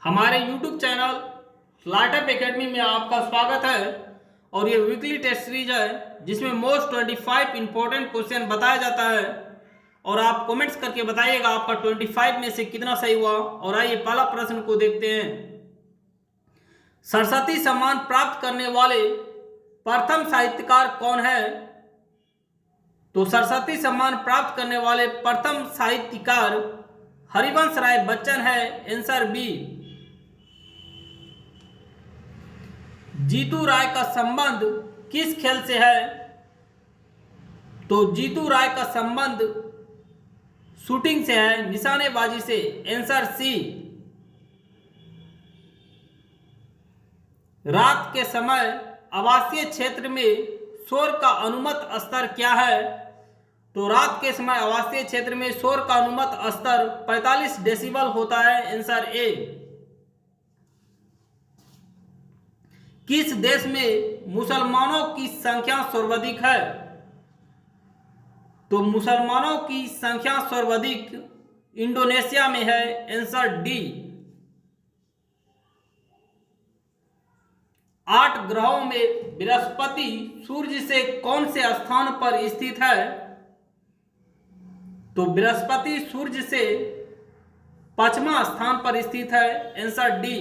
हमारे YouTube channel startup academy में आपका स्वागत है। और ये वीकली टेस्ट सीरीज है जिसमें मोस्ट 25 इंपॉर्टेंट क्वेश्चन बताया जाता है और आप कमेंट्स करके बताइएगा आपका 25 में से कितना सही हुआ। और आइए पहला प्रश्न को देखते हैं। सरस्वती सम्मान प्राप्त करने वाले प्रथम साहित्यकार कौन है? तो सरस्वती सम्मान प्राप्त करने वाले प्रथम साहित्यकार हरिवंश राय बच्चन है। Answer B. जीतू राय का संबंध किस खेल से है? तो जीतू राय का संबंध शूटिंग से है, निशानेबाजी से। Answer C. रात के समय आवासीय क्षेत्र में शोर का अनुमत स्तर क्या है? तो रात के समय आवासीय क्षेत्र में शोर का अनुमत स्तर 45 डेसिबल होता है। Answer A. किस देश में मुसलमानों की संख्या सर्वाधिक है? तो मुसलमानों की संख्या सर्वाधिक इंडोनेशिया में है। Answer D. 8 ग्रहों में बृहस्पति सूर्य से कौन से स्थान पर स्थित है? तो बृहस्पति सूर्य से 5वां स्थान पर स्थित है। Answer D.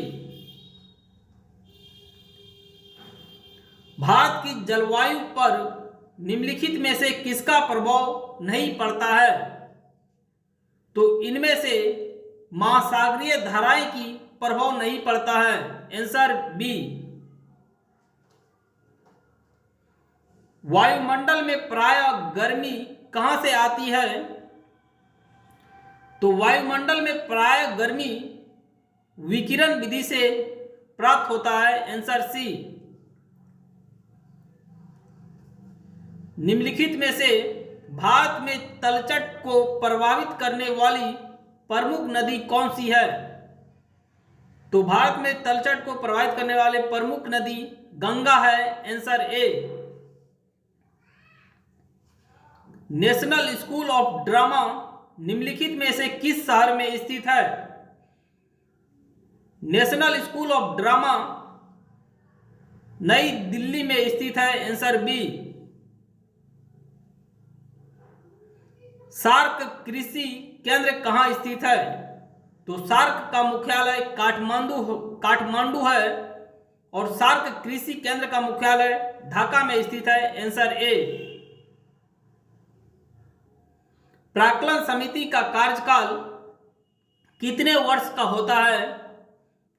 भारत की जलवायु पर निम्नलिखित में से किसका प्रभाव नहीं पड़ता है? तो इनमें से महासागरीय धाराएं की प्रभाव नहीं पड़ता है। Answer B. वायुमंडल में प्रायः गर्मी कहां से आती है? तो वायुमंडल में प्रायः गर्मी विकिरण विधि से प्राप्त होता है। Answer C. निम्नलिखित में से भारत में तलछट को प्रभावित करने वाली प्रमुख नदी कौन सी है? तो भारत में तलछट को प्रभावित करने वाले प्रमुख नदी गंगा है। Answer A. National school of drama निम्नलिखित में से किस शहर में स्थित है? नेशनल स्कूल ऑफ ड्रामा नई दिल्ली में स्थित है। Answer B. सार्क कृषि केंद्र कहां स्थित है? तो सार्क का मुख्यालय काठमांडू है और सार्क कृषि केंद्र का मुख्यालय ढाका में स्थित है। Answer A. प्राक्कलन समिति का कार्यकाल कितने वर्ष का होता है?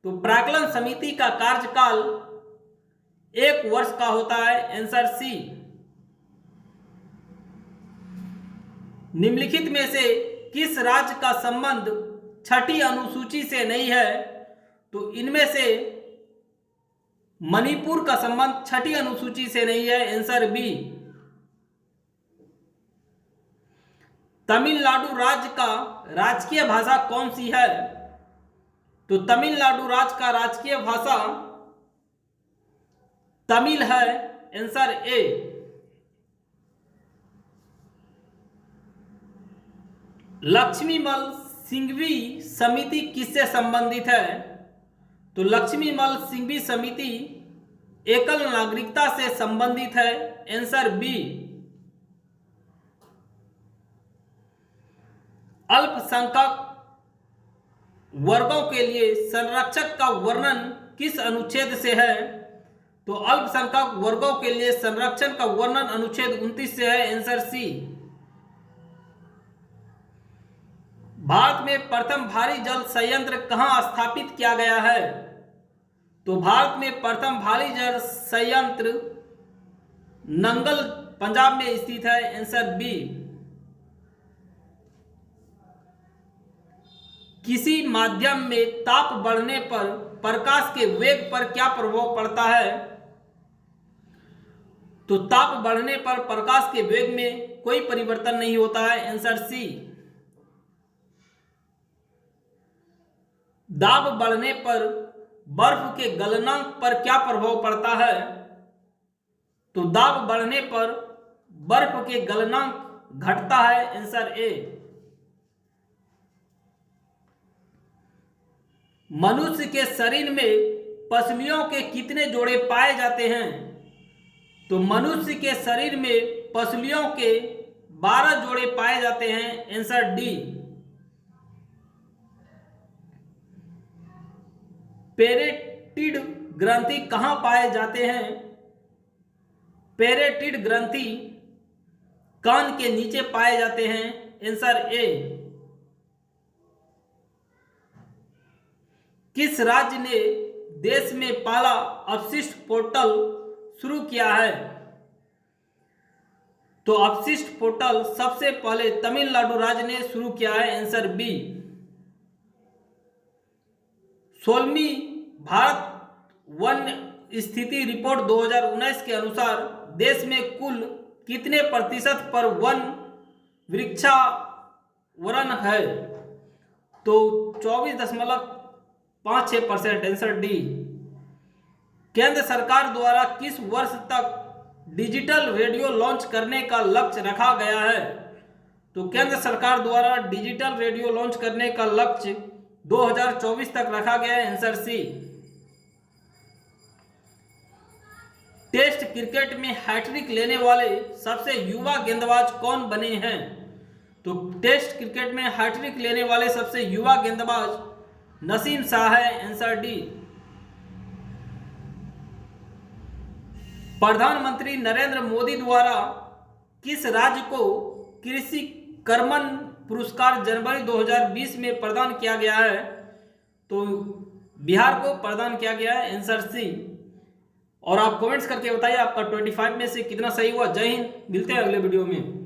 तो प्राक्कलन समिति का कार्यकाल 1 वर्ष का होता है। Answer C. निम्नलिखित में से किस राज्य का संबंध 6ठी अनुसूची से नहीं है? तो इनमें से मणिपुर का संबंध 6ठी अनुसूची से नहीं है। Answer B. तमिलनाडु राज्य का राजकीय भाषा कौन सी है? तो तमिलनाडु राज्य का राजकीय भाषा तमिल है। Answer A. लक्ष्मीमल सिंघवी समिति किससे संबंधित है? तो लक्ष्मीमल सिंघवी समिति एकल नागरिकता से संबंधित है। Answer B. अल्पसंख्यक वर्गों के लिए संरक्षक का वर्णन किस अनुच्छेद से है? तो अल्पसंख्यक वर्गों के लिए संरक्षण का वर्णन अनुच्छेद 29 से है। आंसर सी। भारत में प्रथम भारी जल संयंत्र कहां स्थापित किया गया है? तो भारत में प्रथम भारी जल संयंत्र नंगल पंजाब में स्थित है। Answer B. किसी माध्यम में ताप बढ़ने पर प्रकाश के वेग पर क्या प्रभाव पड़ता है? तो ताप बढ़ने पर प्रकाश के वेग में कोई परिवर्तन नहीं होता है। Answer C. दाब बढ़ने पर बर्फ के गलनांक पर क्या प्रभाव पड़ता है? तो दाब बढ़ने पर बर्फ के गलनांक घटता है। Answer A. मनुष्य के शरीर में पसलियों के कितने जोड़े पाए जाते हैं? तो मनुष्य के शरीर में पसलियों के 12 जोड़े पाए जाते हैं। Answer D. पेरेटिड ग्रंथि कहां पाए जाते हैं? पेरेटिड ग्रंथि कान के नीचे पाए जाते हैं। Answer A. किस राज्य ने देश में पहला अपशिष्ट पोर्टल शुरू किया है? तो अपशिष्ट पोर्टल सबसे पहले तमिलनाडु राज्य ने शुरू किया है। Answer B. 16वीं भारत वन स्थिति रिपोर्ट 2019 के अनुसार देश में कुल कितने प्रतिशत पर वन वृक्षावरण है? तो 24.56%। Answer D. केंद्र सरकार द्वारा किस वर्ष तक डिजिटल रेडियो लॉन्च करने का लक्ष्य रखा गया है? तो केंद्र सरकार द्वारा डिजिटल रेडियो लॉन्च करने का लक्ष्य 2024 तक रखा गया है। Answer C. टेस्ट क्रिकेट में हैट्रिक लेने वाले सबसे युवा गेंदबाज कौन बने हैं? तो टेस्ट क्रिकेट में हैट्रिक लेने वाले सबसे युवा गेंदबाज नसीम शाह है। Answer D. प्रधानमंत्री नरेंद्र मोदी द्वारा किस राज्य को कृषि कर्मण पुरस्कार जनवरी 2020 में प्रदान किया गया है? तो बिहार को प्रदान किया गया है। Answer C. और आप कमेंट्स करके बताइए आपका 25 में से कितना सही हुआ। जय हिंद। मिलते हैं अगले वीडियो में।